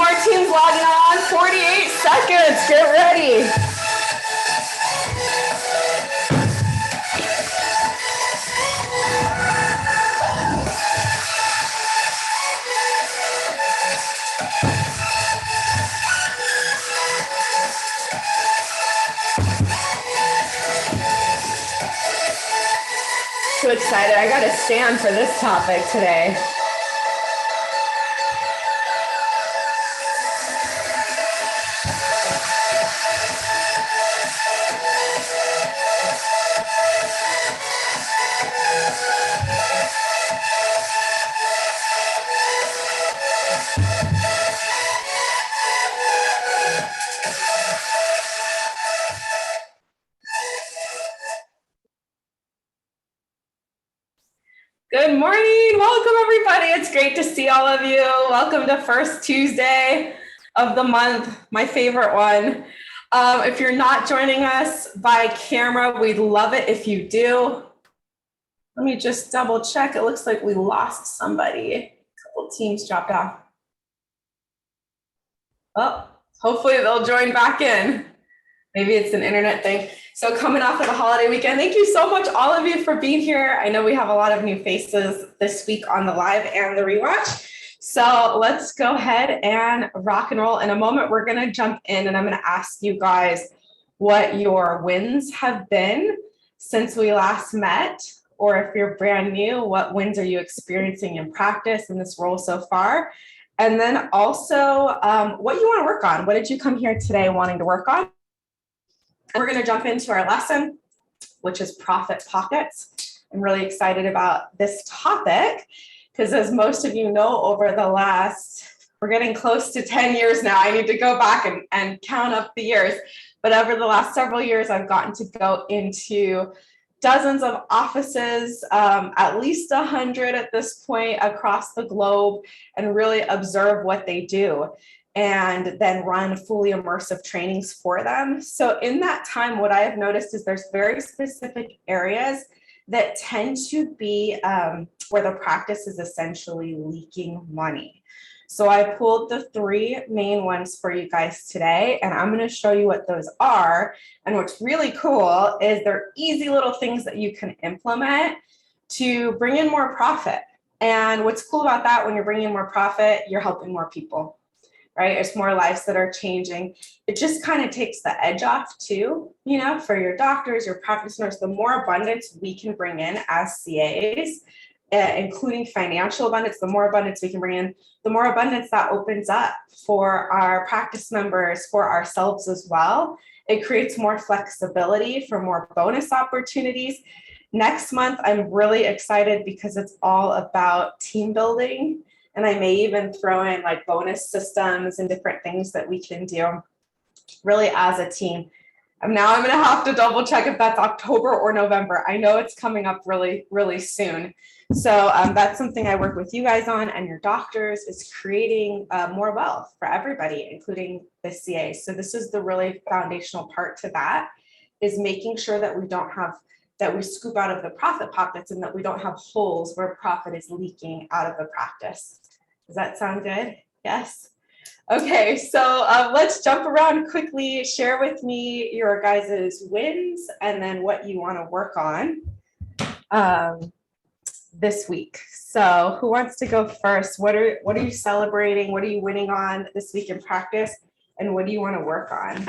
more teams logging on. 48 seconds. Get ready. So excited. I got to stand for this topic today. Good morning. Welcome, everybody. It's great to see all of you. Welcome to first Tuesday of the month, my favorite one. If you're not joining us by camera, we'd love it if you do. Let me just double check. It looks like we lost somebody. A couple teams dropped off. Oh, hopefully they'll join back in. Maybe it's an internet thing. So coming off of the holiday weekend, thank you so much, all of you, for being here. I know we have a lot of new faces this week on the live and the rewatch. So let's go ahead and rock and roll. In a moment, we're going to jump in and I'm going to ask you guys what your wins have been since we last met, or if you're brand new, what wins are you experiencing in practice in this role so far? And then also what you want to work on. What did you come here today wanting to work on? And we're going to jump into our lesson, which is profit pockets. I'm really excited about this topic because, as most of you know, over the last, we're getting close to 10 years now. I need to go back and count up the years. But over the last several years, I've gotten to go into dozens of offices, at least 100 at this point across the globe, and really observe what they do, and then run fully immersive trainings for them. So in that time, what I have noticed is there's very specific areas that tend to be where the practice is essentially leaking money. So I pulled the three main ones for you guys today, and I'm going to show you what those are. And what's really cool is they're easy little things that you can implement to bring in more profit. And what's cool about that, when you're bringing in more profit, you're helping more people. Right? It's more lives that are changing. It just kind of takes the edge off too, you know, for your doctors, your practitioners. The more abundance we can bring in as CAs, including financial abundance, the more abundance we can bring in, the more abundance that opens up for our practice members, for ourselves as well. It creates more flexibility for more bonus opportunities. Next month, I'm really excited because it's all about team building. And I may even throw in like bonus systems and different things that we can do really as a team. Now I'm going to have to double check if that's October or November. I know it's coming up really, really soon. So that's something I work with you guys on, and your doctors, is creating more wealth for everybody, including the CAs. So this is the really foundational part to that, is making sure that we don't have, that we scoop out of the profit pockets and that we don't have holes where profit is leaking out of the practice. Does that sound good? Yes? Okay, so let's jump around quickly. Share with me your guys' wins and then what you want to work on this week. So who wants to go first? What are you celebrating? What are you winning on this week in practice? And what do you want to work on?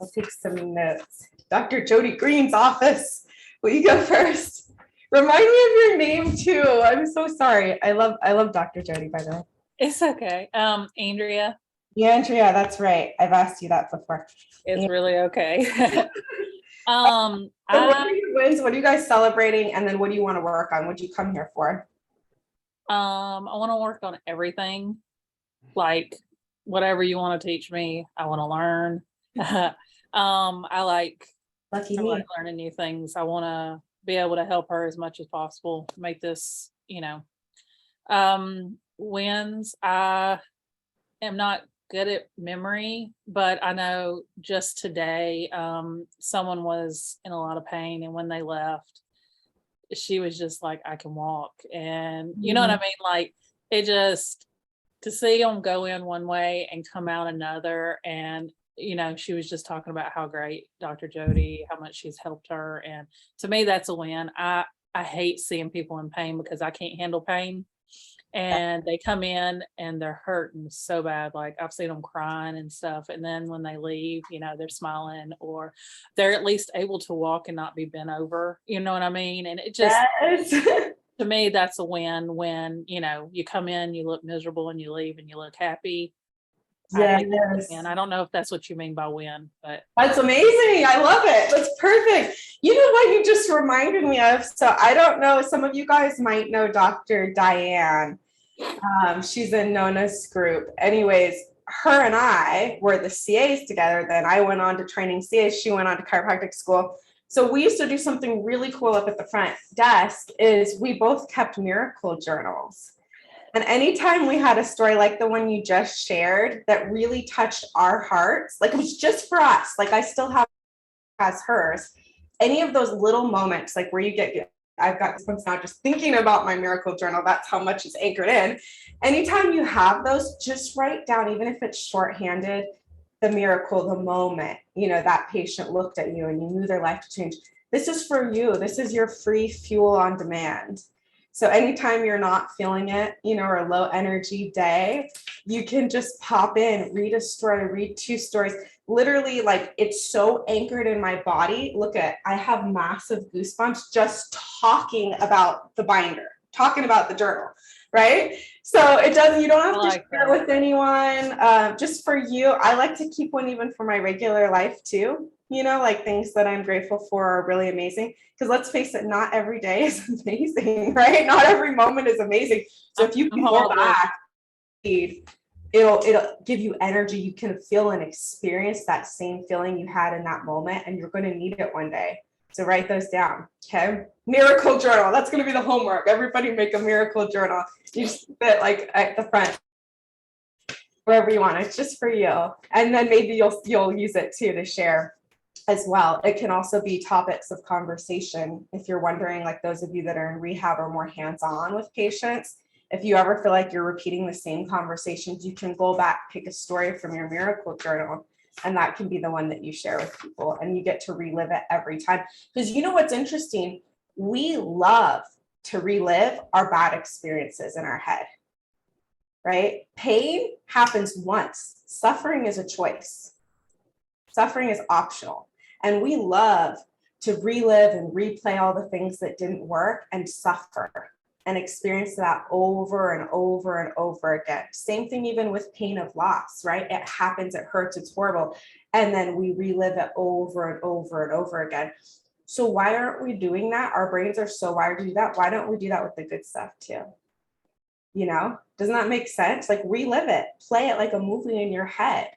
I'll take some notes. Dr. Jody Green's office. Will you go first? Remind me of your name too. I'm so sorry. I love Dr. Jody, by the way. It's okay. Andrea. Yeah, Andrea, that's right. I've asked you that before. It's really okay. So what are your wins? What are you guys celebrating? And then what do you want to work on? What do you come here for? I want to work on everything. Like whatever you want to teach me, I want to learn. I like learning new things. I want to be able to help her as much as possible, make this, wins. I am not good at memory, but I know just today, someone was in a lot of pain, and when they left, she was just like, I can walk. And you know what I mean? Like, it just, to see them go in one way and come out another. And, you know, she was just talking about how great Dr. Jody, how much she's helped her. And to me, that's a win. I hate seeing people in pain because I can't handle pain. And they come in and they're hurting so bad. Like I've seen them crying and stuff. And then when they leave, you know, they're smiling or they're at least able to walk and not be bent over. You know what I mean? And it just, Yes. to me, that's a win when, you know, you come in, you look miserable and you leave and you look happy. Yes. And I don't know if that's what you mean by win, but that's amazing. I love it. That's perfect. You know what you just reminded me of? So I don't know, some of you guys might know Dr. Diane. She's in Nona's group. Anyways, her and I were the CAs together. Then I went on to training CAs. She went on to chiropractic school. So we used to do something really cool up at the front desk is we both kept miracle journals. And anytime we had a story like the one you just shared that really touched our hearts, like it was just for us, like I still have as hers, any of those little moments, like where you get, I've got this now just thinking about my miracle journal, that's how much it's anchored in. Anytime you have those, just write down, even if it's shorthanded, the miracle, the moment, you know, that patient looked at you and you knew their life to change. This is for you. This is your free fuel on demand. So anytime you're not feeling it, you know, or a low energy day, you can just pop in, read a story, read 2 stories. Literally, like it's so anchored in my body. Look at, I have massive goosebumps just talking about the binder, talking about the journal, right? So it doesn't, you don't have to share with anyone, just for you. I like to keep one even for my regular life too. You know, like things that I'm grateful for are really amazing. Because let's face it, not every day is amazing, right? Not every moment is amazing. So if you can go back, it'll give you energy. You can feel and experience that same feeling you had in that moment, and you're going to need it one day. So write those down. Okay. Miracle journal. That's going to be the homework. Everybody make a miracle journal. You just fit like at the front, wherever you want. It's just for you. And then maybe you'll use it too to share as well. It can also be topics of conversation. If you're wondering, like those of you that are in rehab or more hands-on with patients, if you ever feel like you're repeating the same conversations, you can go back, pick a story from your miracle journal, and that can be the one that you share with people, and you get to relive it every time. Because you know what's interesting? We love to relive our bad experiences in our head, right? Pain happens once. Suffering is a choice. Suffering is optional. And we love to relive and replay all the things that didn't work and suffer and experience that over and over and over again. Same thing even with pain of loss, right? It happens, it hurts, it's horrible. And then we relive it over and over and over again. So why aren't we doing that? Our brains are so wired to do that. Why don't we do that with the good stuff too? You know, doesn't that make sense? Like relive it, play it like a movie in your head.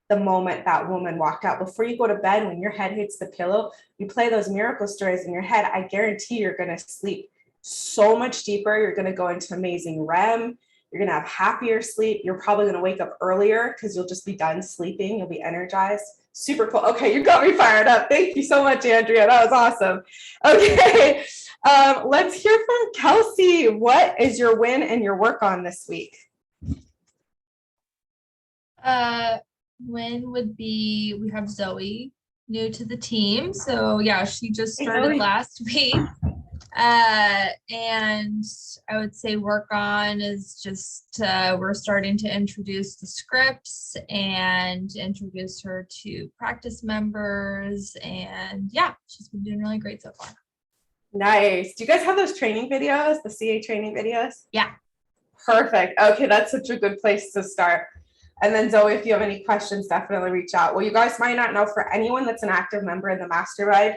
The moment that woman walked out, before you go to bed, when your head hits the pillow, you play those miracle stories in your head. I guarantee you're going to sleep so much deeper. You're going to go into amazing REM. You're going to have happier sleep. You're probably going to wake up earlier because you'll just be done sleeping. You'll be energized. Super cool. Okay, you got me fired up. Thank you so much, Andrea. That was awesome. Okay, let's hear from Kelsey. What is your win and your work on this week? Win would be, we have Zoe new to the team. So yeah, she just started last week. And I would say work on is just, we're starting to introduce the scripts and introduce her to practice members. And yeah, she's been doing really great so far. Nice. Do you guys have those training videos, the CA training videos? Yeah. Perfect. Okay, that's such a good place to start. And then Zoe, if you have any questions, definitely reach out. Well, you guys might not know, for anyone that's an active member in the Mastermind,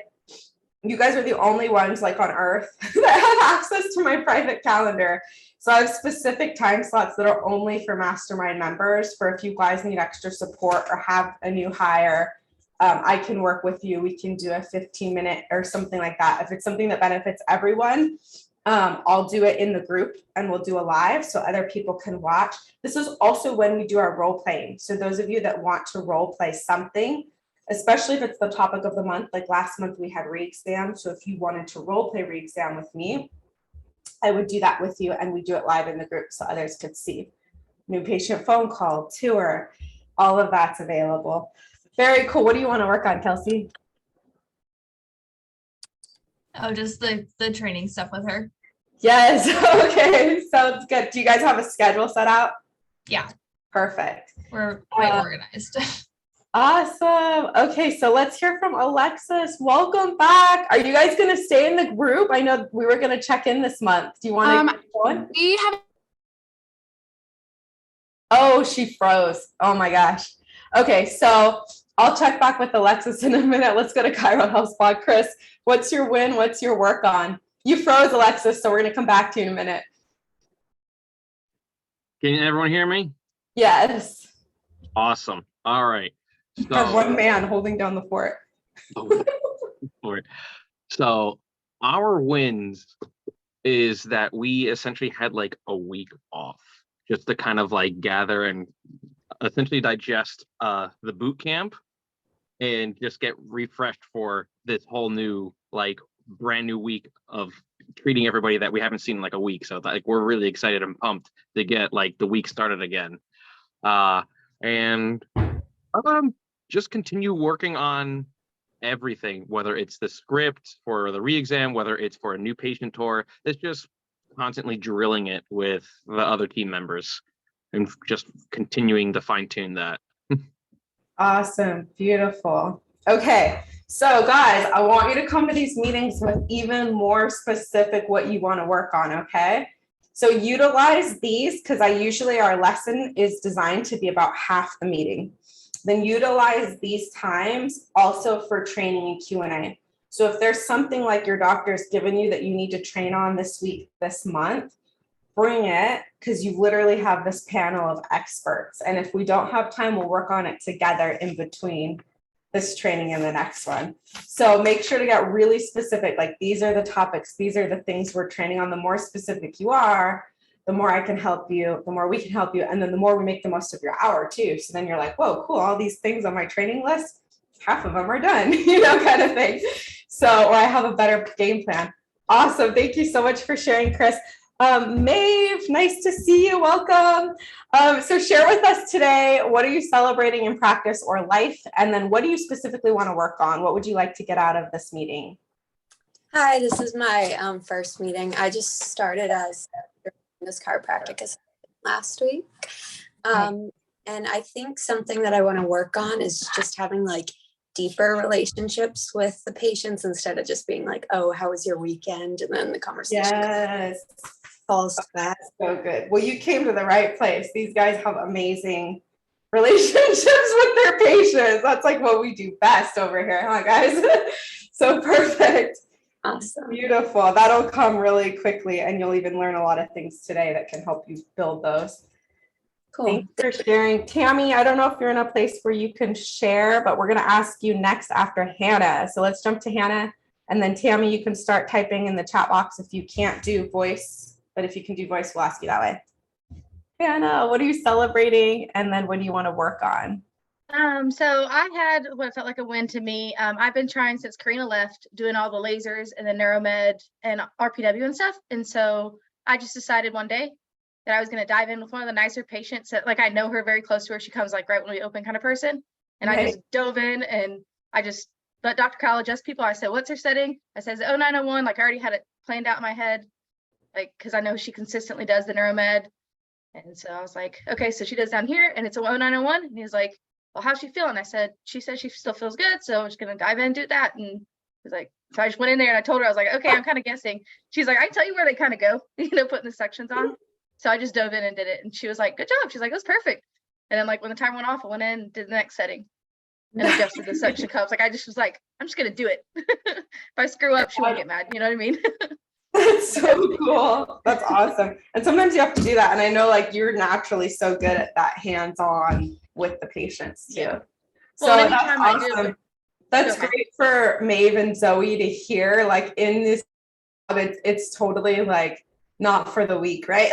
you guys are the only ones like on earth that have access to my private calendar. So I have specific time slots that are only for Mastermind members. For if you guys need extra support or have a new hire, I can work with you. We can do a 15-minute or something like that. If it's something that benefits everyone, I'll do it in the group and we'll do a live so other people can watch. This is also when we do our role playing. So those of you that want to role play something, especially if it's the topic of the month, like last month we had re-exam. So if you wanted to role play re-exam with me, I would do that with you and we do it live in the group so others could see. new patient phone call, tour, all of that's available. Very cool. What do you want to work on, Kelsey? Oh, just the training stuff with her. Yes. Okay. Sounds good. Do you guys have a schedule set out? Yeah. Perfect. We're quite organized. Awesome. Okay, so let's hear from Alexis. Welcome back. Are you guys going to stay in the group? I know we were going to check in this month. Do you want to keep going? We have. Oh, she froze. Oh my gosh. Okay, so I'll check back with Alexis in a minute. Let's go to Chiro Health Spa. Chris, what's your win? What's your work on? You froze, Alexis, so we're going to come back to you in a minute. Can everyone hear me? Yes. Awesome. All right. Have one man holding down the fort. So our wins is that we essentially had like a week off just to kind of like gather and essentially digest the boot camp and just get refreshed for this whole new like brand new week of treating everybody that we haven't seen in like a week. So like we're really excited and pumped to get like the week started again. And just continue working on everything, whether it's the script for the re-exam, whether it's for a new patient tour. It's just constantly drilling it with the other team members and just continuing to fine-tune that. Awesome. Beautiful. Okay. So guys, I want you to come to these meetings with even more specific what you want to work on. Okay. So utilize these because our lesson is designed to be about half the meeting. Then utilize these times also for training and Q&A. So if there's something like your doctor's given you that you need to train on this week, this month, bring it because you literally have this panel of experts. And if we don't have time, we'll work on it together in between this training and the next one. So make sure to get really specific. Like these are the topics, these are the things we're training on. The more specific you are, the more I can help you, the more we can help you. And then the more we make the most of your hour too. So then you're like, whoa, cool. All these things on my training list, half of them are done, kind of thing. So, or I have a better game plan. Awesome. Thank you so much for sharing, Chris. Maeve, nice to see you. Welcome. So share with us today, what are you celebrating in practice or life? And then what do you specifically want to work on? What would you like to get out of this meeting? Hi, this is my first meeting. I just started as this chiropractic assistant last week. And I think something that I want to work on is just having like deeper relationships with the patients instead of just being like, oh, how was your weekend? And then the conversation falls to that. So good. Well, you came to the right place. These guys have amazing relationships with their patients. That's like what we do best over here, huh, guys? So perfect. Awesome. Beautiful. That'll come really quickly, and you'll even learn a lot of things today that can help you build those. Cool. Thanks for sharing. Tammy, I don't know if you're in a place where you can share, but we're going to ask you next after Hannah. So let's jump to Hannah, and then Tammy, you can start typing in the chat box if you can't do voice. But if you can do voice, we'll ask you that way. Hannah, what are you celebrating? And then what do you want to work on? So I had what felt like a win to me. I've been trying since Karina left, doing all the lasers and the neuromed and RPW and stuff. And so I just decided one day that I was going to dive in with one of the nicer patients that like I know her very close to her. She comes like right when we open kind of person. And I just dove in and I just let Dr. Kyle adjust people. I said, what's her setting? I said 0901. Like I already had it planned out in my head. Like, cause I know she consistently does the neuromed. And so I was like, okay, so she does down here and it's a 0901. And he was like, well, how's she feeling? I said, she said she still feels good. So I'm just going to dive in and do that. And he's like, so I just went in there and I told her, I was like, okay, I'm kind of guessing. She's like, I can tell you where they kind of go, putting the sections on. So I just dove in and did it. And she was like, good job. She's like, that's perfect. And then like when the time went off, I went in and did the next setting and adjusted the section cups. Like I just was like, I'm just going to do it. If I screw up, she won't get mad. You know what I mean? That's so cool. That's awesome. And sometimes you have to do that. And I know like you're naturally so good at that hands-on with the patients too. Yeah. So well, that's awesome. That's okay. great for Maeve and Zoe to hear. Like in this, it's totally like not for the weak, right?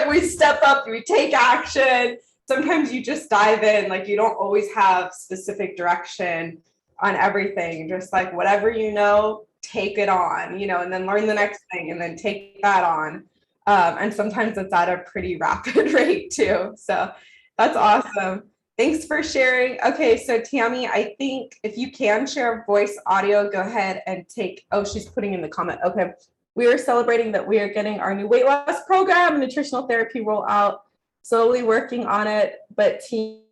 we step up, we take action. Sometimes you just dive in. Like you don't always have specific direction on everything. Just like whatever you know, take it on, and then learn the next thing and then take that on. And sometimes it's at a pretty rapid rate too. So that's awesome. Thanks for sharing. Okay, so Tammy, I think if you can share voice audio, go ahead and oh, she's putting in the comment. Okay, we are celebrating that we are getting our new weight loss program, nutritional therapy rollout, slowly working on it, but team.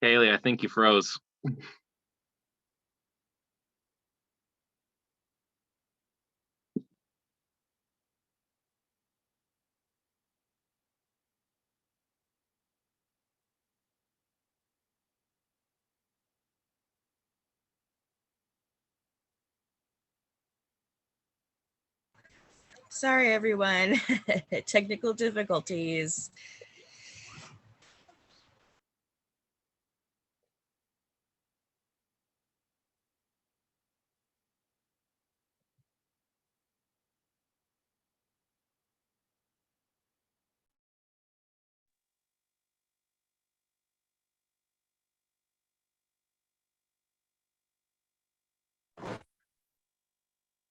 Kaylee, I think you froze. Sorry, everyone. Technical difficulties.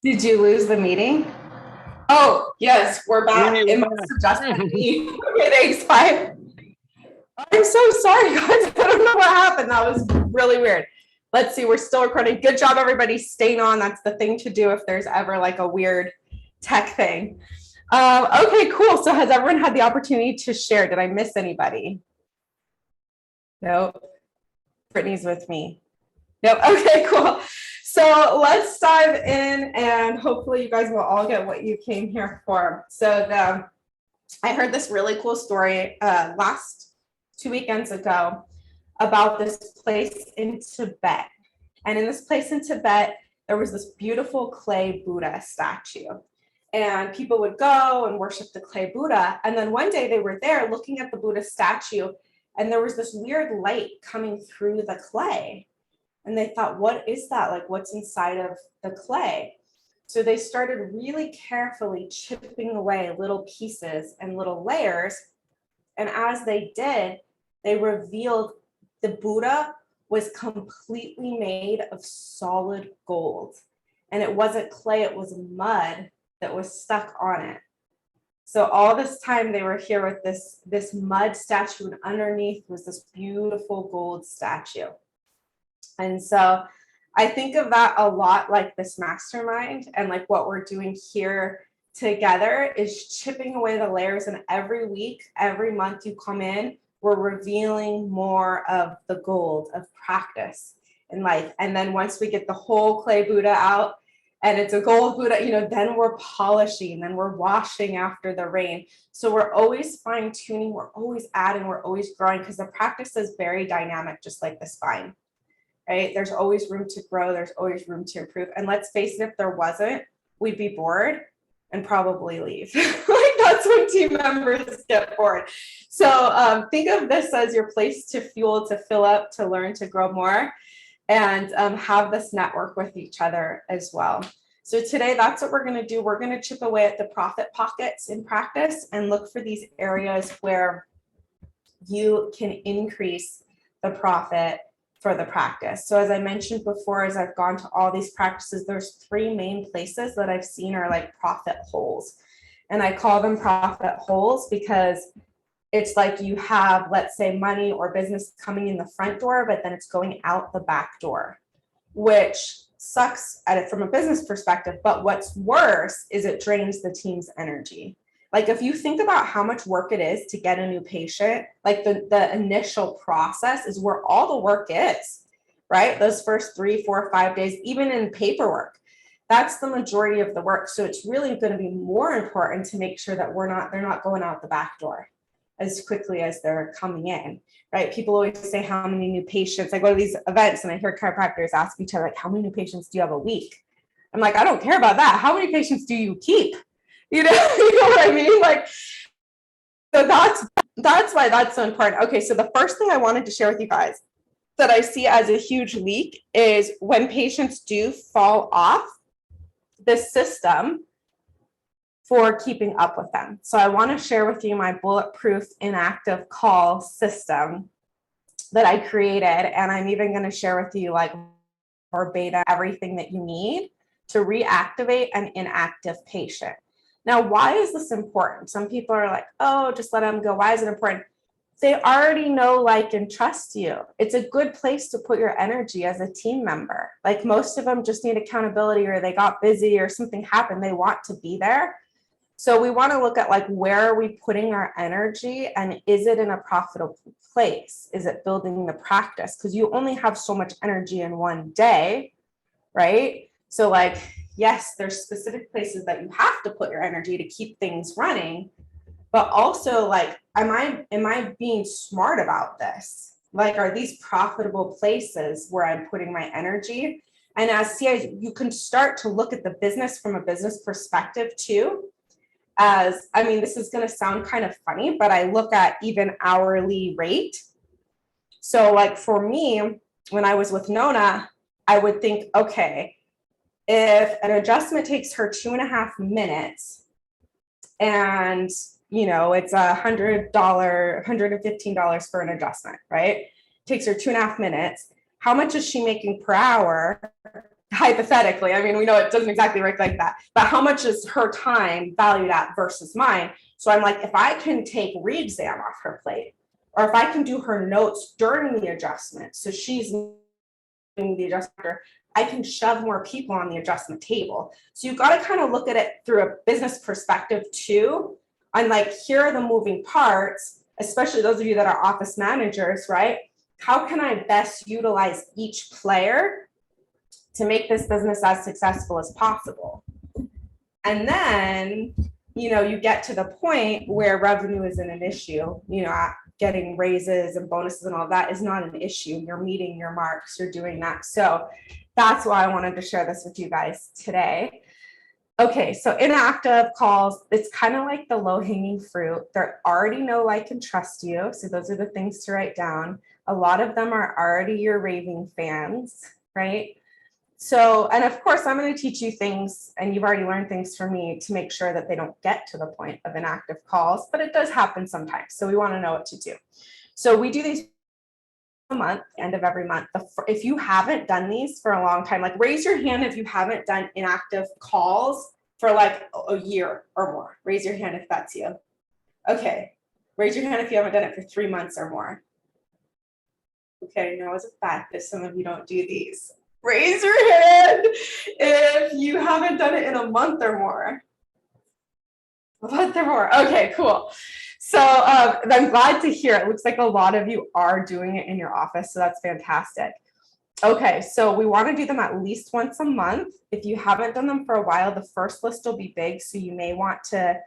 Did you lose the meeting? Oh, yes, we're back. Yay, It we're must have just been me. Okay, thanks, bye. I'm so sorry, guys. I don't know what happened. That was really weird. Let's see, we're still recording. Good job, everybody, staying on. That's the thing to do if there's ever like a weird tech thing. Okay, cool. So has everyone had the opportunity to share? Did I miss anybody? No. Brittany's with me. Nope. Okay, cool. So let's dive in and hopefully you guys will all get what you came here for. So I heard this really cool story last 2 weekends ago about this place in Tibet. And in this place in Tibet, there was this beautiful clay Buddha statue. And people would go and worship the clay Buddha. And then one day they were there looking at the Buddha statue, and there was this weird light coming through the clay. And they thought, what is that? Like, what's inside of the clay? So they started really carefully chipping away little pieces and little layers. And as they did, they revealed the Buddha was completely made of solid gold. And it wasn't clay, it was mud that was stuck on it. So all this time they were here with this mud statue, and underneath was this beautiful gold statue. And so I think of that a lot, like this mastermind, and like what we're doing here together is chipping away the layers. And every week, every month you come in, we're revealing more of the gold of practice in life. And then once we get the whole clay Buddha out and it's a gold Buddha, then we're polishing, then we're washing after the rain. So we're always fine tuning, we're always adding, we're always growing, because the practice is very dynamic, just like the spine. Right? There's always room to grow. There's always room to improve. And let's face it, if there wasn't, we'd be bored and probably leave. Like that's when team members get bored. So think of this as your place to fuel, to fill up, to learn, to grow more, and have this network with each other as well. So today, that's what we're going to do. We're going to chip away at the profit pockets in practice and look for these areas where you can increase the profit for the practice. So as I mentioned before, as I've gone to all these practices, there's 3 main places that I've seen are like profit holes. And I call them profit holes because it's like you have, let's say, money or business coming in the front door, but then it's going out the back door, which sucks at it from a business perspective. But what's worse is it drains the team's energy. Like if you think about how much work it is to get a new patient, like the initial process is where all the work is, right? Those first 3, 4, 5 days, even in paperwork, that's the majority of the work. So it's really going to be more important to make sure that they're not going out the back door, as quickly as they're coming in, right? People always say how many new patients. I go to these events and I hear chiropractors ask each other, like, how many new patients do you have a week? I'm like, I don't care about that. How many patients do you keep? You know what I mean? Like, so that's why that's so important. Okay, so the first thing I wanted to share with you guys that I see as a huge leak is when patients do fall off the system for keeping up with them. So I want to share with you my bulletproof inactive call system that I created. And I'm even going to share with you like verbatim everything that you need to reactivate an inactive patient. Now, why is this important? Some people are like, oh, just let them go. Why is it important? They already know, like, and trust you. It's a good place to put your energy as a team member. Like most of them just need accountability, or they got busy or something happened. They want to be there. So we want to look at like, where are we putting our energy, and is it in a profitable place? Is it building the practice? Because you only have so much energy in one day, right? So like, yes, there's specific places that you have to put your energy to keep things running, but also like, am I being smart about this? Like, are these profitable places where I'm putting my energy? And as CIs, you can start to look at the business from a business perspective too. As, I mean, this is going to sound kind of funny, but I look at even hourly rate. So like for me, when I was with Nona, I would think, okay, if an adjustment takes her 2.5 minutes and, you know, it's $100, $115 for an adjustment, right? Takes her 2.5 minutes. How much is she making per hour? Hypothetically, I mean, we know it doesn't exactly work like that, but how much is her time valued at versus mine? So I'm like, if I can take re-exam off her plate, or if I can do her notes during the adjustment, so she's doing the adjustment, I can shove more people on the adjustment table. So you've got to kind of look at it through a business perspective too. And like, here are the moving parts, especially those of you that are office managers, right? How can I best utilize each player to make this business as successful as possible? And then, you know, you get to the point where revenue isn't an issue, you know, getting raises and bonuses and all that is not an issue. You're meeting your marks, you're doing that. So that's why I wanted to share this with you guys today. Okay, so inactive calls, it's kind of like the low-hanging fruit. They already know, like, and trust you. So those are the things to write down. A lot of them are already your raving fans, right? So, and of course, I'm going to teach you things, and you've already learned things from me to make sure that they don't get to the point of inactive calls, but it does happen sometimes. So we want to know what to do. So we do these a month, end of every month. If you haven't done these for a long time, like raise your hand if you haven't done inactive calls for like a year or more. Raise your hand if that's you. Okay. Raise your hand if you haven't done it for 3 months or more. Okay, now as a fact that some of you don't do these. Raise your hand if you haven't done it in a month or more. A month or more. Okay, cool. So I'm glad to hear. It looks like a lot of you are doing it in your office, so that's fantastic. Okay, so we want to do them at least once a month. If you haven't done them for a while, the first list will be big, so you may want to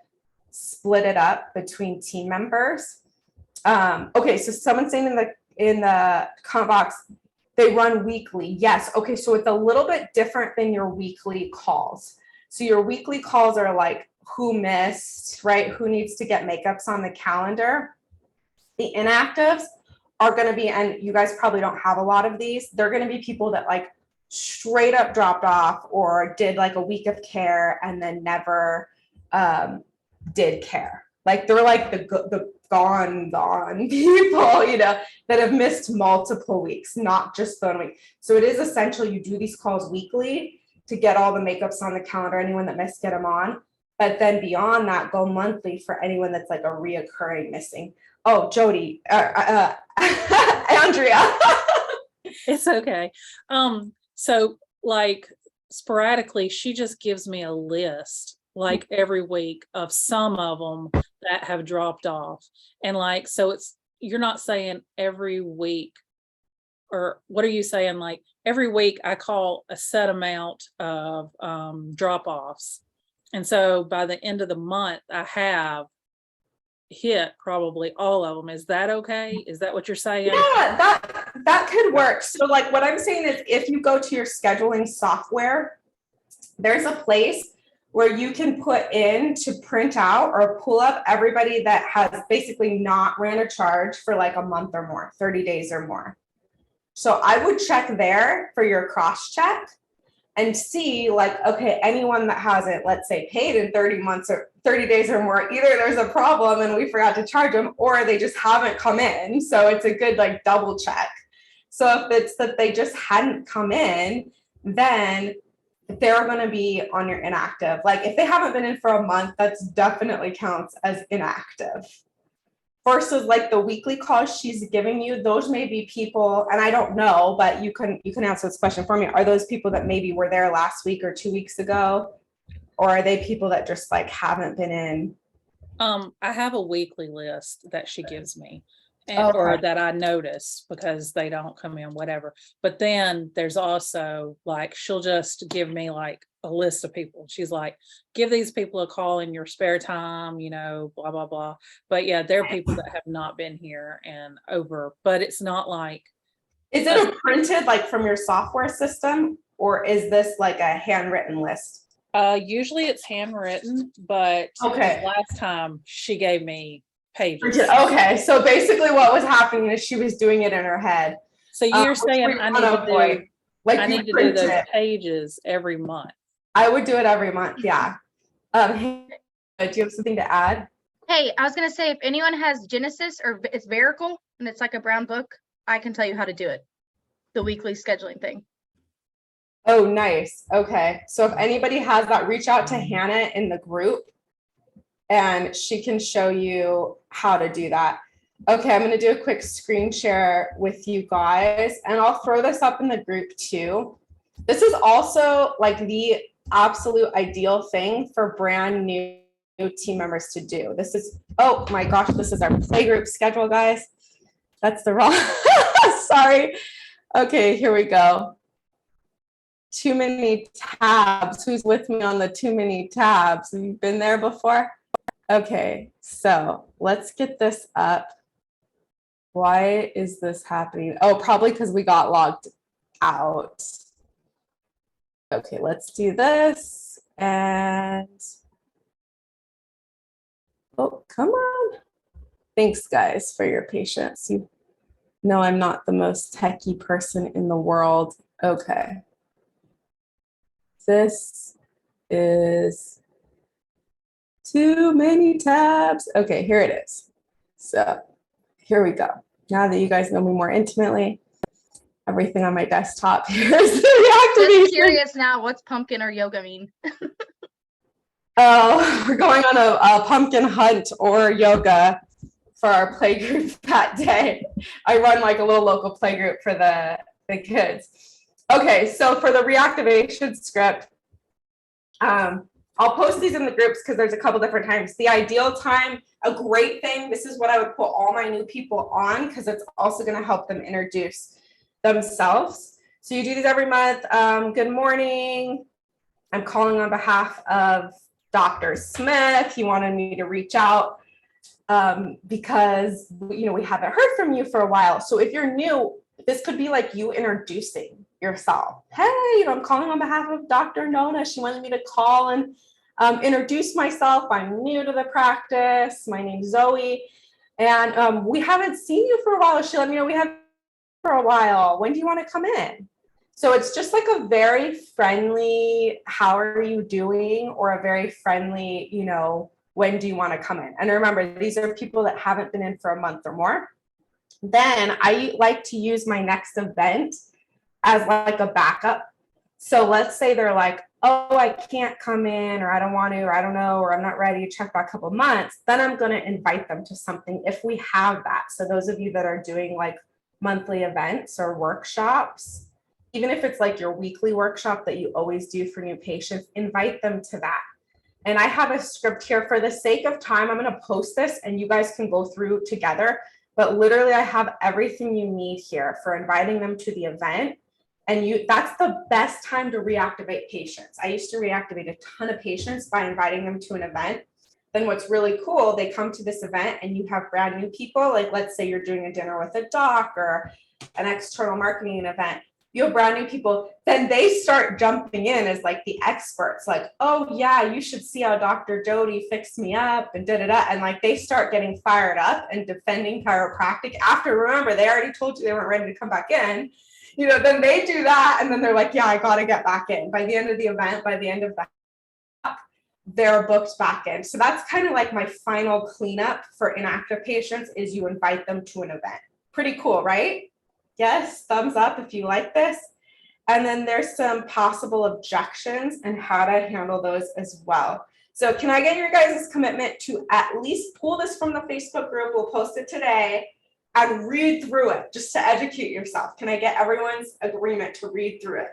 split it up between team members. Okay, so someone's saying in the comment box, they run weekly. Yes. Okay, so it's a little bit different than your weekly calls. So your weekly calls are like who missed, right? Who needs to get makeups on the calendar. The inactives are going to be, and you guys probably don't have a lot of these, they're going to be people that like straight up dropped off or did like a week of care and then never did care. Like they're like the gone people, you know, that have missed multiple weeks, not just 1 week. So it is essential you do these calls weekly to get all the makeups on the calendar. Anyone that missed, get them on. But then beyond that, go monthly for anyone that's like a reoccurring missing. Oh, Jody, Andrea. It's okay. So like sporadically, she just gives me a list like every week of some of them that have dropped off. And like, so it's, you're not saying every week, or what are you saying? Like every week I call a set amount of drop offs. And so by the end of the month, I have hit probably all of them. Is that okay? Is that what you're saying? Yeah, that could work. So like what I'm saying is if you go to your scheduling software, there's a place where you can put in to print out or pull up everybody that has basically not ran a charge for like a month or more, 30 days or more. So I would check there for your cross check and see like, okay, anyone that hasn't, let's say, paid in 30 months or 30 days or more, either there's a problem and we forgot to charge them, or they just haven't come in. So it's a good like double check. So if it's that they just hadn't come in, then they're going to be on your inactive. Like if they haven't been in for a month, that's definitely counts as inactive. Versus like the weekly calls she's giving you, those may be people, and I don't know, but you can answer this question for me. Are those people that maybe were there last week or 2 weeks ago? Or are they people that just like haven't been in? I have a weekly list that she gives me. Okay. Or that I notice because they don't come in, whatever. But then there's also like, she'll just give me like a list of people. She's like, give these people a call in your spare time, you know, blah, blah, blah. But yeah, there are people that have not been here and over, but it's not like. Is it a printed like from your software system, or is this like a handwritten list? Usually it's handwritten, but Okay. last time she gave me pages. Okay, so basically what was happening is she was doing it in her head. So you're saying I need to do those pages every month. I would do it every month, yeah. Hey, do you have something to add? Hey, I was gonna say, if anyone has Genesis or it's Verical and it's like a brown book, I can tell you how to do it. The weekly scheduling thing. Oh, nice. Okay, so if anybody has that, reach out to Hannah in the group and she can show you how to do that. Okay, I'm gonna do a quick screen share with you guys, and I'll throw this up in the group too. This is also like the absolute ideal thing for brand new team members to do. This is, oh my gosh, this is our playgroup schedule, guys. That's the wrong, sorry. Okay, here we go. Too many tabs. Who's with me on the too many tabs? Have you been there before? Okay, so let's get this up. Why is this happening? Oh, probably because we got logged out. Okay, let's do this. And oh, come on. Thanks, guys, for your patience. You know I'm not the most techie person in the world. Okay. This is too many tabs. Okay, here it is. So here we go. Now that you guys know me more intimately, everything on my desktop here is the reactivation. Just curious now, what's pumpkin or yoga mean? Oh, we're going on a pumpkin hunt or yoga for our playgroup that day. I run like a little local playgroup for the kids. Okay, so for the reactivation script, I'll post these in the groups because there's a couple different times. The ideal time, a great thing, this is what I would put all my new people on because it's also going to help them introduce themselves. So you do these every month. Good morning. I'm calling on behalf of Dr. Smith. He wanted me to reach out because we haven't heard from you for a while. So if you're new, this could be like you introducing yourself. Hey, I'm calling on behalf of Dr. Nona. She wanted me to call and introduce myself. I'm new to the practice. My name's Zoe. And we haven't seen you for a while. She let me know we have for a while. When do you want to come in? So it's just like a very friendly, how are you doing? Or a very friendly, when do you want to come in? And remember, these are people that haven't been in for a month or more. Then I like to use my next event as like a backup. So let's say they're like, oh, I can't come in, or I don't want to, or I don't know, or I'm not ready to check back a couple of months. Then I'm going to invite them to something if we have that. So those of you that are doing like monthly events or workshops, even if it's like your weekly workshop that you always do for new patients, invite them to that. And I have a script here for the sake of time. I'm going to post this and you guys can go through together. But literally, I have everything you need here for inviting them to the event. And that's the best time to reactivate patients. I used to reactivate a ton of patients by inviting them to an event. then what's really cool, they come to this event and you have brand new people. Like, let's say you're doing a dinner with a doc or an external marketing event. You have brand new people, then they start jumping in as like the experts, like, oh yeah, you should see how Dr. Jody fixed me up and da-da-da. And like, they start getting fired up and defending chiropractic after, remember, they already told you they weren't ready to come back in. You know, then they do that. And then they're like, yeah, I got to get back in. By the end of the event, by the end of the, they're booked back in. So that's kind of like my final cleanup for inactive patients is you invite them to an event. Pretty cool, right? Yes, thumbs up if you like this. And then there's some possible objections and how to handle those as well. So can I get your guys' commitment to at least pull this from the Facebook group? We'll post it today and read through it just to educate yourself. Can I get everyone's agreement to read through it?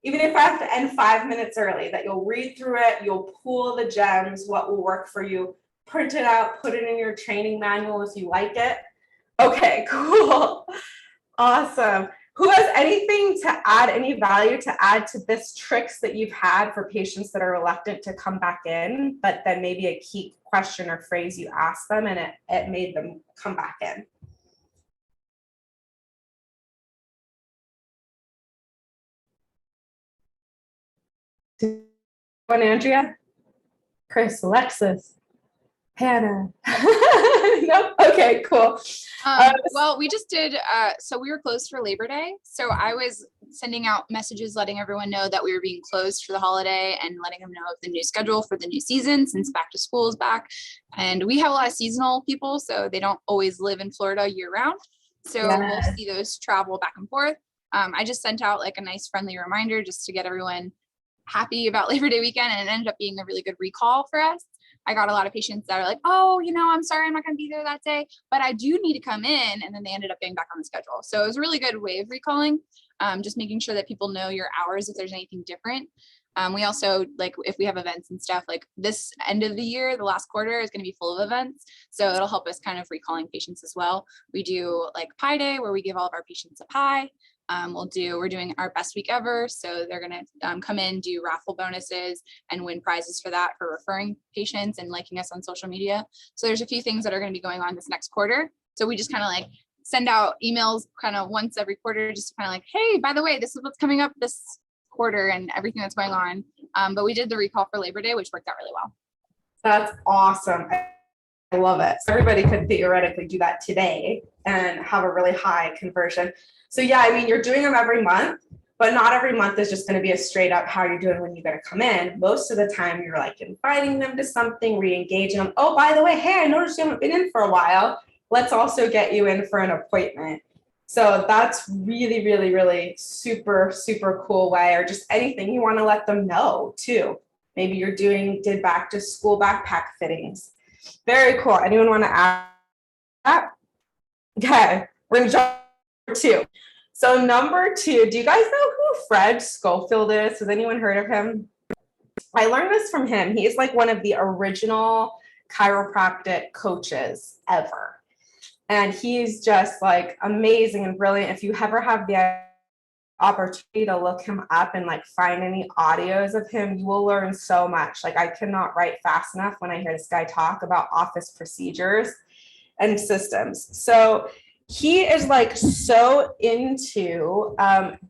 Even if I have to end 5 minutes early, that you'll read through it, you'll pull the gems, what will work for you, print it out, put it in your training manual if you like it. Okay, cool. Awesome. Who has anything to add, any value to add to this tricks that you've had for patients that are reluctant to come back in, but then maybe a key question or phrase you asked them and it made them come back in? One, Andrea, Chris, Alexis, Hannah. Nope. Okay, cool. Well, we just did, so we were closed for Labor Day. So I was sending out messages, letting everyone know that we were being closed for the holiday and letting them know of the new schedule for the new season since back to school is back. And we have a lot of seasonal people, so they don't always live in Florida year round. So we'll see those travel back and forth. I just sent out like a nice friendly reminder just to get everyone happy about Labor Day weekend, and it ended up being a really good recall for us. I got a lot of patients that are like, oh, you know, I'm sorry, I'm not going to be there that day, but I do need to come in. And then they ended up getting back on the schedule. So it was a really good way of recalling, just making sure that people know your hours if there's anything different. We also, like, if we have events and stuff, like this end of the year, the last quarter is going to be full of events. So it'll help us kind of recalling patients as well. We do like Pie Day where we give all of our patients a pie. We're doing our best week ever. So they're going to come in, do raffle bonuses and win prizes for that, for referring patients and liking us on social media. So there's a few things that are going to be going on this next quarter. So we just kind of like send out emails kind of once every quarter, just to kind of like, hey, by the way, this is what's coming up this quarter and everything that's going on. But we did the recall for Labor Day, which worked out really well. That's awesome. I love it. So everybody could theoretically do that today and have a really high conversion. So yeah, I mean, you're doing them every month, but not every month is just going to be a straight up how you're doing when you're going to come in. Most of the time you're like inviting them to something, re-engaging them. Oh, by the way, hey, I noticed you haven't been in for a while. Let's also get you in for an appointment. So that's really, really, really super, super cool way, or just anything you want to let them know too. Maybe you're did back to school backpack fittings. Very cool. Anyone want to add that? Okay, we're going to jump to 2. So number 2, do you guys know who Fred Schofield is? Has anyone heard of him? I learned this from him. He is like one of the original chiropractic coaches ever. And he's just like amazing and brilliant. If you ever have the opportunity to look him up and like find any audios of him, you will learn so much. Like I cannot write fast enough when I hear this guy talk about office procedures and systems. So he is like so into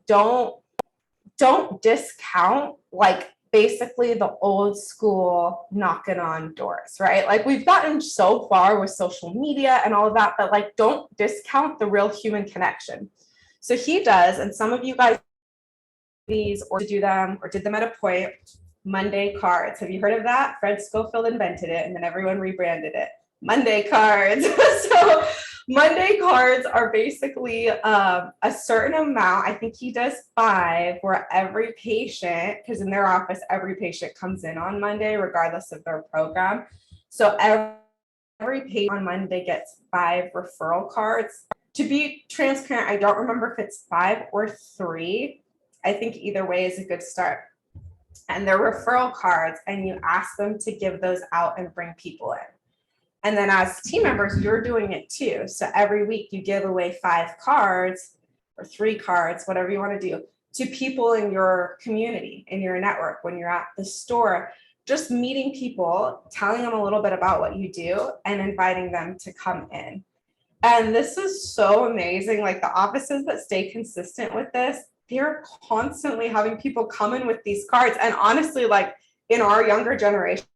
don't discount like basically the old school knocking on doors, right? Like we've gotten so far with social media and all of that, but like don't discount the real human connection. So he does, and some of you guys these or to do them or did them at a point, Monday cards. Have you heard of that? Fred Schofield invented it and then everyone rebranded it. Monday cards. So Monday cards are basically a certain amount. I think he does 5 where every patient, because in their office, every patient comes in on Monday, regardless of their program. So every patient on Monday gets 5 referral cards. To be transparent, I don't remember if it's 5 or 3. I think either way is a good start. And they're referral cards, and you ask them to give those out and bring people in. And then as team members, you're doing it too. So every week you give away 5 cards or 3 cards, whatever you want to do, to people in your community, in your network, when you're at the store. just meeting people, telling them a little bit about what you do, and inviting them to come in. And this is so amazing. Like the offices that stay consistent with this, they're constantly having people come in with these cards. And honestly, like in our younger generation,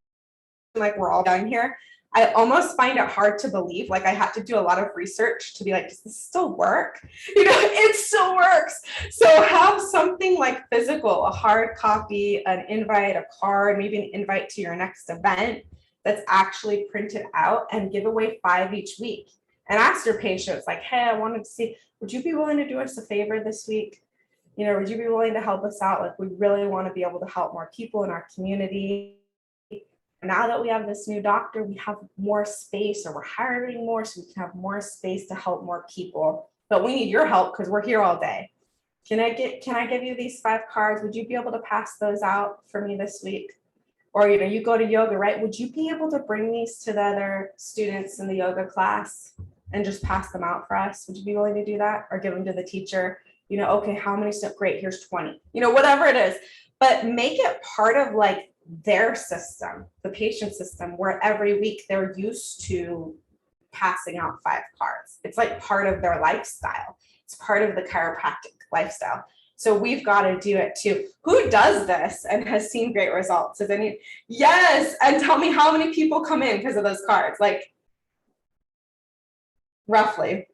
like we're all down here, I almost find it hard to believe. Like I had to do a lot of research to be like, does this still work? You know, it still works. So have something like physical, a hard copy, an invite, a card, maybe an invite to your next event that's actually printed out, and give away 5 each week. And ask your patients like, hey, I wanted to see, would you be willing to do us a favor this week? You know, would you be willing to help us out? Like we really want to be able to help more people in our community. Now that we have this new doctor, we have more space, or we're hiring more, so we can have more space to help more people. But we need your help because we're here all day. Can I give you these 5 cards? Would you be able to pass those out for me this week? Or, you know, you go to yoga, right? Would you be able to bring these to the other students in the yoga class and just pass them out for us? Would you be willing to do that? Or give them to the teacher? You know, okay, how many steps? Great, here's 20. You know, whatever it is. But make it part of like their system, the patient system, where every week they're used to passing out 5 cards. It's like part of their lifestyle. It's part of the chiropractic lifestyle. So we've got to do it too. Who does this and has seen great results? Is any? Yes. And tell me how many people come in because of those cards, like roughly.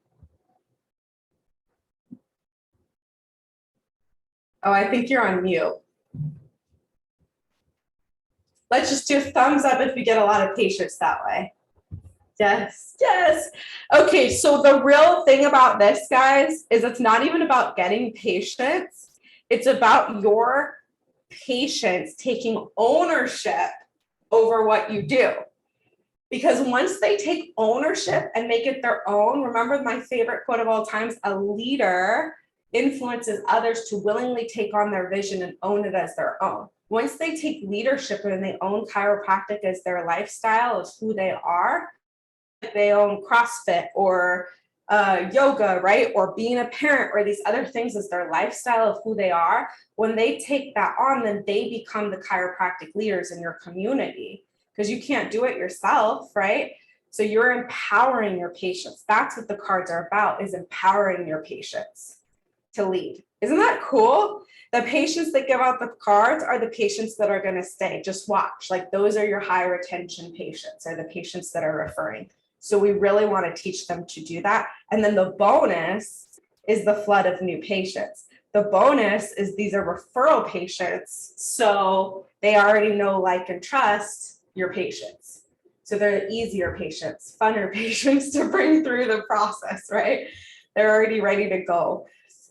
Oh, I think you're on mute. Let's just do a thumbs up if we get a lot of patients that way. Yes, yes. Okay, so the real thing about this, guys, is it's not even about getting patients. It's about your patients taking ownership over what you do. Because once they take ownership and make it their own, remember my favorite quote of all times, a leader influences others to willingly take on their vision and own it as their own. Once they take leadership and they own chiropractic as their lifestyle, as who they are, they own CrossFit or yoga, right? Or being a parent or these other things as their lifestyle of who they are. When they take that on, then they become the chiropractic leaders in your community, because you can't do it yourself, right? So you're empowering your patients. That's what the cards are about, is empowering your patients to lead. Isn't that cool? The patients that give out the cards are the patients that are going to stay. Just watch. Like those are your high retention patients, or the patients that are referring. So we really want to teach them to do that. And then the bonus is the flood of new patients. The bonus is these are referral patients. So they already know, like, and trust your patients. So they're easier patients, funner patients to bring through the process, right? They're already ready to go.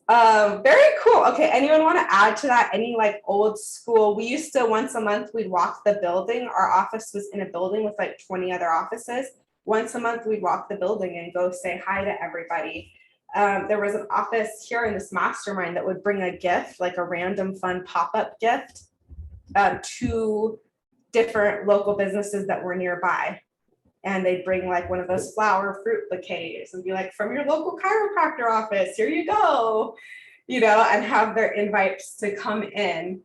Very cool. Okay, anyone want to add to that? Any like old school? We used to, once a month, we'd walk the building. Our office was in a building with like 20 other offices. Once a month, we'd walk the building and go say hi to everybody. There was an office here in this mastermind that would bring a gift, like a random fun pop-up gift, to different local businesses that were nearby. And they'd bring like one of those flower fruit bouquets and be like, from your local chiropractor office, here you go, you know, and have their invites to come in,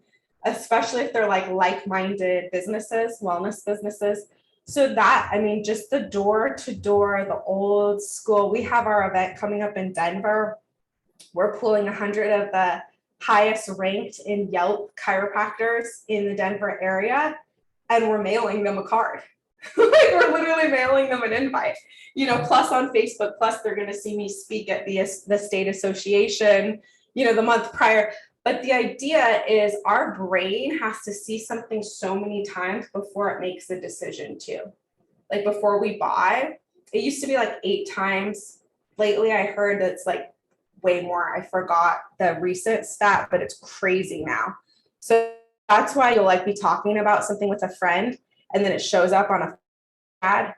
especially if they're like-minded businesses, wellness businesses. So that, I mean, just the door to door, the old school. We have our event coming up in Denver. We're pulling 100 of the highest ranked in Yelp chiropractors in the Denver area, and we're mailing them a card. Like we're literally mailing them an invite, you know, plus on Facebook, plus they're going to see me speak at the state association, you know, the month prior. But the idea is our brain has to see something so many times before it makes a decision too. Like before we buy, it used to be like 8 times. Lately, I heard that's like way more. I forgot the recent stat, but it's crazy now. So that's why you'll like be talking about something with a friend, and then it shows up on a ad.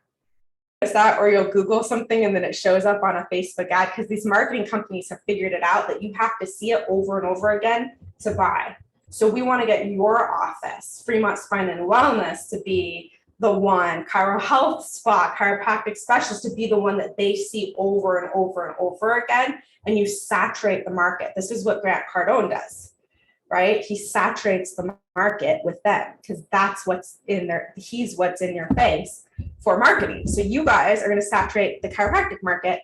Is that, or you'll Google something and then it shows up on a Facebook ad, because these marketing companies have figured it out that you have to see it over and over again to buy. So we want to get your office, Fremont Spine and Wellness, to be the one, Chiro Health Spa, chiropractic specialist, to be the one that they see over and over and over again, and you saturate the market. This is what Grant Cardone does, right? He saturates the market with them because that's what's in there. He's what's in your face for marketing. So you guys are going to saturate the chiropractic market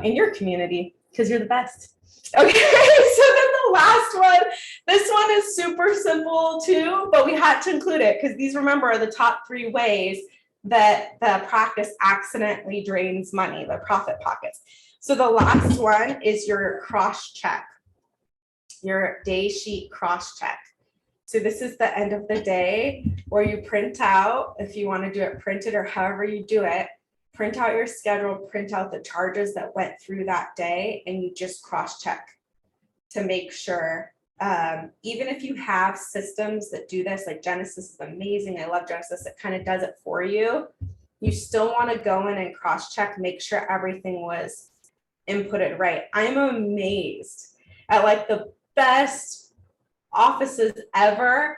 in your community because you're the best. Okay, so then the last one, this one is super simple too, but we had to include it because these, remember, are the top 3 ways that the practice accidentally drains money, the profit pockets. So the last one is your cross check, your day sheet cross check. So this is the end of the day where you print out, if you want to do it printed or however you do it, print out your schedule, print out the charges that went through that day, and you just cross check to make sure. Even if you have systems that do this, like Genesis is amazing. I love Genesis. It kind of does it for you. You still want to go in and cross check, make sure everything was inputted right. I'm amazed at like the best offices ever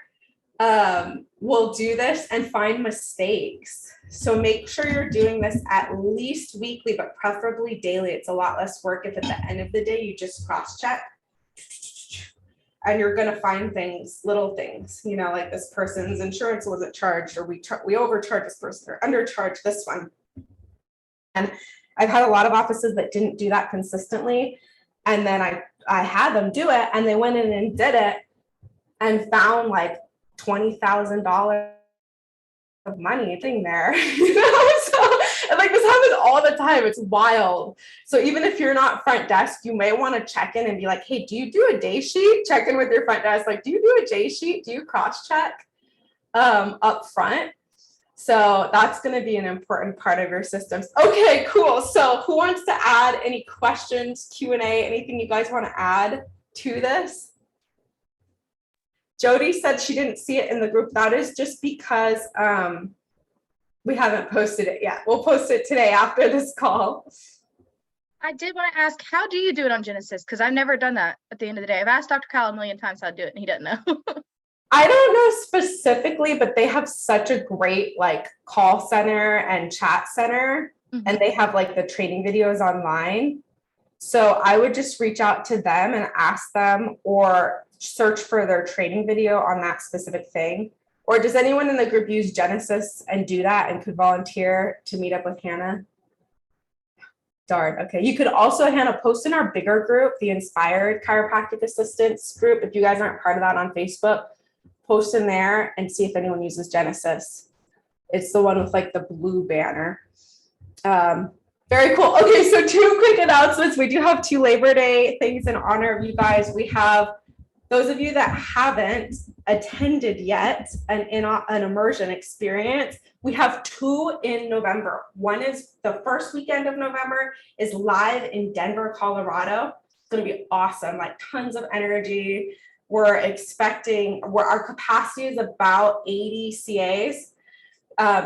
will do this and find mistakes. So make sure you're doing this at least weekly, but preferably daily. It's a lot less work if at the end of the day you just cross check. And you're going to find things, little things, you know, like this person's insurance wasn't charged, or we overcharged this person or undercharged this one. And I've had a lot of offices that didn't do that consistently. And then I had them do it, and they went in and did it and found like $20,000 of money sitting there, you know? So, and like this happens all the time. It's wild. So even if you're not front desk, you may want to check in and be like, hey, do you do a day sheet? Check in with your front desk. Like, do you do a day sheet? Do you cross check up front? So that's going to be an important part of your systems. Okay, cool. So who wants to add any questions, Q&A, anything you guys want to add to this? Jody said she didn't see it in the group. That is just because we haven't posted it yet. We'll post it today after this call. I did want to ask, how do you do it on Genesis? Because I've never done that at the end of the day. I've asked Dr. Kyle a million times how to do it, and he doesn't know. I don't know specifically, but they have such a great like call center and chat center, and they have like the training videos online. So I would just reach out to them and ask them, or search for their training video on that specific thing. Or does anyone in the group use Genesis and do that and could volunteer to meet up with Hannah? Darn. Okay. You could also, Hannah, post in our bigger group, the Inspired Chiropractic Assistants group. If you guys aren't part of that on Facebook, post in there and see if anyone uses Genesis. It's the one with like the blue banner. Very cool. Okay, so 2 quick announcements. We do have 2 Labor Day things in honor of you guys. We have those of you that haven't attended yet an immersion experience. We have 2 in November. One is the first weekend of November, is live in Denver, Colorado. It's going to be awesome, like tons of energy. We're expecting, where our capacity is about 80 CAs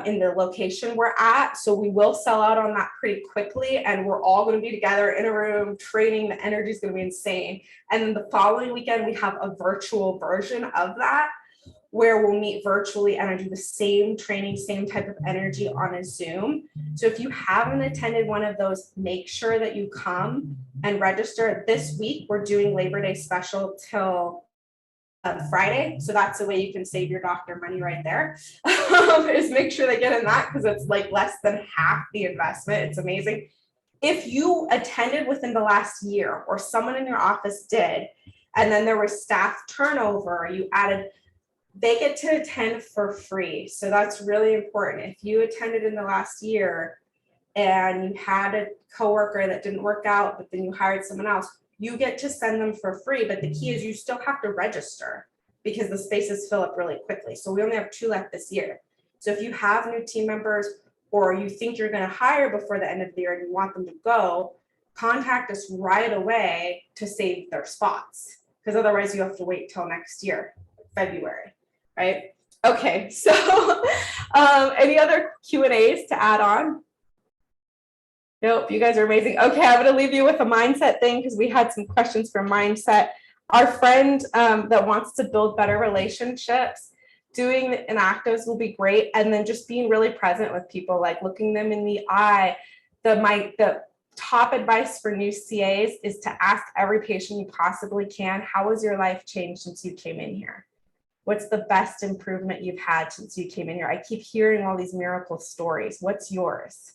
in the location we're at. So we will sell out on that pretty quickly, and we're all going to be together in a room training. The energy is going to be insane. And then the following weekend, we have a virtual version of that where we'll meet virtually and do the same training, same type of energy on a Zoom. So if you haven't attended one of those, make sure that you come and register. This week, we're doing Labor Day special till Friday. So that's the way you can save your doctor money right there. Is make sure they get in that, because it's like less than half the investment. It's amazing. If you attended within the last year, or someone in your office did, and then there was staff turnover, you added, they get to attend for free. So that's really important. If you attended in the last year and you had a coworker that didn't work out, but then you hired someone else, you get to send them for free. But the key is you still have to register, because the spaces fill up really quickly. So we only have 2 left this year. So if you have new team members, or you think you're going to hire before the end of the year and you want them to go, contact us right away to save their spots, because otherwise you have to wait till next year, February, right? Okay, so any other Q&As to add on? Nope, you guys are amazing. Okay, I'm going to leave you with a mindset thing, because we had some questions for mindset. Our friend that wants to build better relationships, doing the inactives will be great. And then just being really present with people, like looking them in the eye. The top advice for new CAs is to ask every patient you possibly can, how has your life changed since you came in here? What's the best improvement you've had since you came in here? I keep hearing all these miracle stories. What's yours?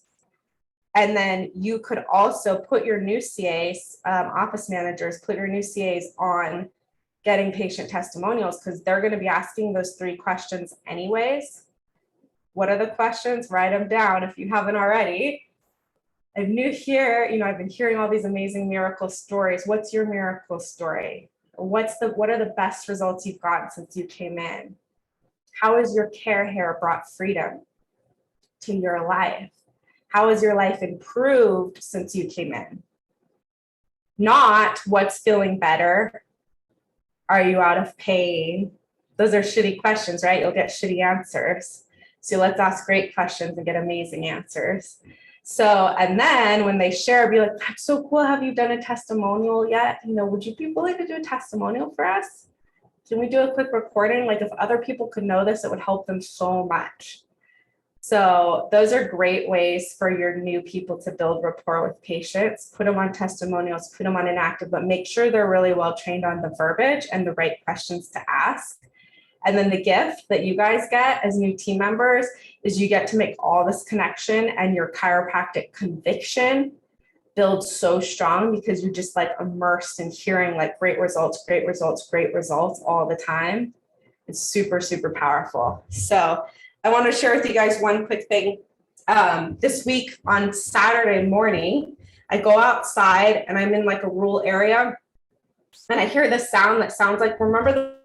And then you could also put your new CAs, office managers, put your new CAs on getting patient testimonials, because they're going to be asking those 3 questions anyways. What are the questions? Write them down if you haven't already. I'm new here, I've been hearing all these amazing miracle stories. What's your miracle story? What are the best results you've gotten since you came in? How has your care here brought freedom to your life? How has your life improved since you came in? Not what's feeling better. Are you out of pain? Those are shitty questions, right? You'll get shitty answers. So let's ask great questions and get amazing answers. So, and then when they share, be like, that's so cool. Have you done a testimonial yet? Would you be willing to do a testimonial for us? Can we do a quick recording? Like, if other people could know this, it would help them so much. So those are great ways for your new people to build rapport with patients. Put them on testimonials, put them on inactive, but make sure they're really well trained on the verbiage and the right questions to ask. And then the gift that you guys get as new team members is you get to make all this connection, and your chiropractic conviction builds so strong because you're just like immersed in hearing like great results, great results, great results all the time. It's super, super powerful. So I want to share with you guys one quick thing. This week on Saturday morning, I go outside and I'm in like a rural area, and I hear this sound that sounds like, remember the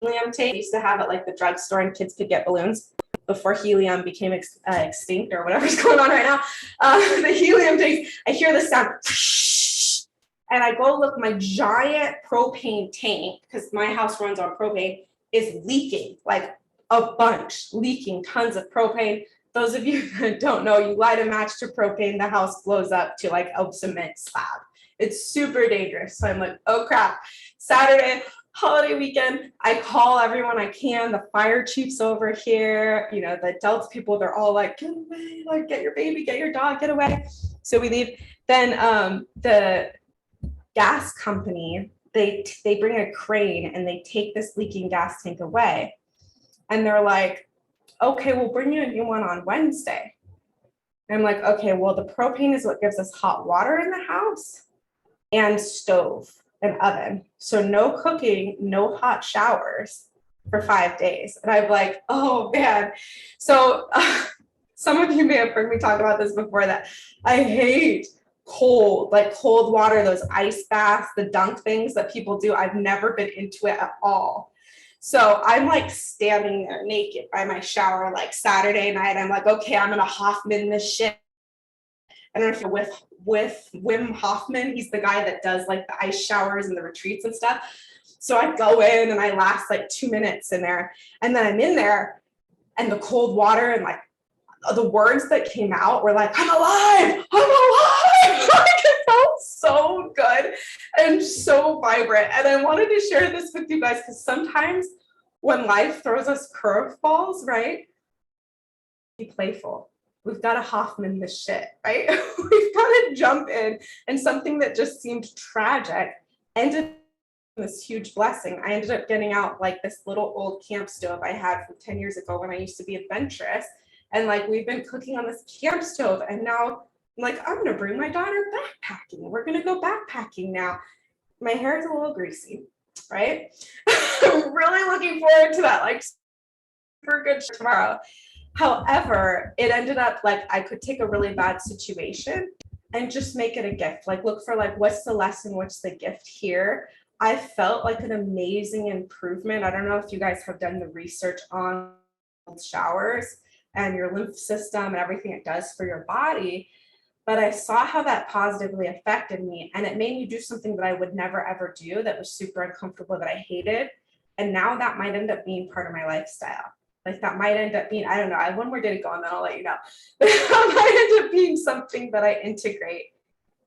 helium tape? I used to have it like the drugstore and kids could get balloons before helium became extinct or whatever's going on right now. The helium tape, I hear this sound, and I go look, my giant propane tank, because my house runs on propane, is leaking, like a bunch, leaking tons of propane. Those of you that don't know, you light a match to propane, the house blows up to like a cement slab. It's super dangerous. So I'm like, oh crap, Saturday, holiday weekend, I call everyone I can. The fire chief's over here, the Delta people, they're all like, get away, like get your baby, get your dog, get away. So we leave. Then the gas company, they bring a crane and they take this leaking gas tank away. And they're like, okay, we'll bring you a new one on Wednesday. And I'm like, okay, well, the propane is what gives us hot water in the house and stove and oven. So no cooking, no hot showers for 5 days. And I'm like, oh man. So some of you may have heard me talk about this before, that I hate cold water, those ice baths, the dunk things that people do. I've never been into it at all. So I'm like standing there naked by my shower, like Saturday night. I'm like, okay, I'm gonna Hoffman this shit. I don't know if you're with Wim Hoffman. He's the guy that does like the ice showers and the retreats and stuff. So I go in and I last like 2 minutes in there, and then I'm in there, and the cold water and like the words that came out were like, I'm alive, I'm alive. Like, it felt so good and so vibrant. And I wanted to share this with you guys because sometimes when life throws us curveballs, right? Be playful. We've got to Hoffman this shit, right? We've got to jump in, and something that just seemed tragic ended this huge blessing. I ended up getting out like this little old camp stove I had from 10 years ago when I used to be adventurous. And like, we've been cooking on this camp stove, and now I'm like, I'm going to bring my daughter backpacking. We're going to go backpacking now. My hair is a little greasy, right? I'm really looking forward to that, like super good tomorrow. However, it ended up like I could take a really bad situation and just make it a gift. Like, look for like, what's the lesson? What's the gift here? I felt like an amazing improvement. I don't know if you guys have done the research on showers and your lymph system and everything it does for your body, but I saw how that positively affected me, and it made me do something that I would never ever do, that was super uncomfortable, that I hated. And now that might end up being part of my lifestyle. Like, that might end up being, I don't know, I have one more day to go and then I'll let you know. That might end up being something that I integrate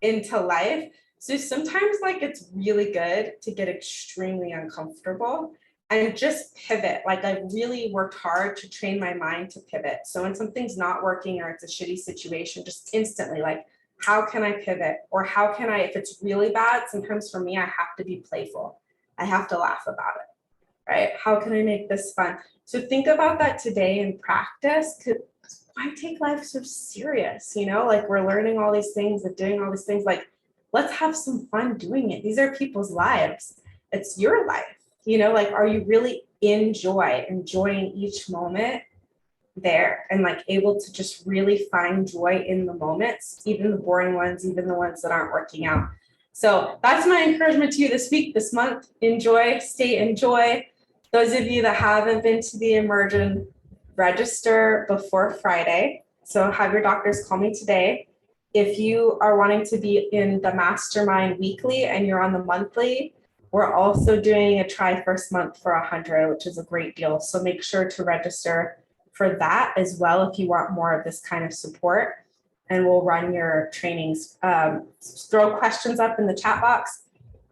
into life. So sometimes like it's really good to get extremely uncomfortable and just pivot. Like, I really worked hard to train my mind to pivot. So when something's not working or it's a shitty situation, just instantly like, how can I pivot? Or how can I, if it's really bad, sometimes for me, I have to be playful. I have to laugh about it, right? How can I make this fun? So think about that today in practice. Why take life so serious? You know, like we're learning all these things and doing all these things. Like, let's have some fun doing it. These are people's lives. It's your life. You know, like, are you really enjoying each moment there and like able to just really find joy in the moments, even the boring ones, even the ones that aren't working out? So that's my encouragement to you this week, this month. Enjoy, enjoy. Those of you that haven't been to the Immersion, register before Friday. So have your doctors call me today. If you are wanting to be in the Mastermind weekly and you're on the monthly, we're also doing a try first month for 100, which is a great deal. So make sure to register for that as well if you want more of this kind of support. And we'll run your trainings. Throw questions up in the chat box.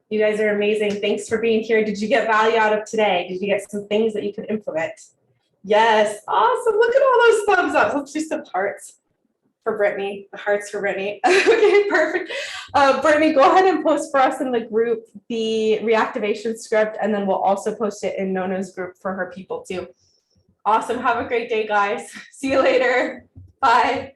You guys are amazing. Thanks for being here. Did you get value out of today? Did you get some things that you could implement? Yes, awesome. Look at all those thumbs up. Let's do some hearts for Brittany. The hearts for Brittany. Okay, perfect. Brittany, go ahead and post for us in the group the reactivation script, and then we'll also post it in Nona's group for her people too. Awesome. Have a great day, guys. See you later. Bye.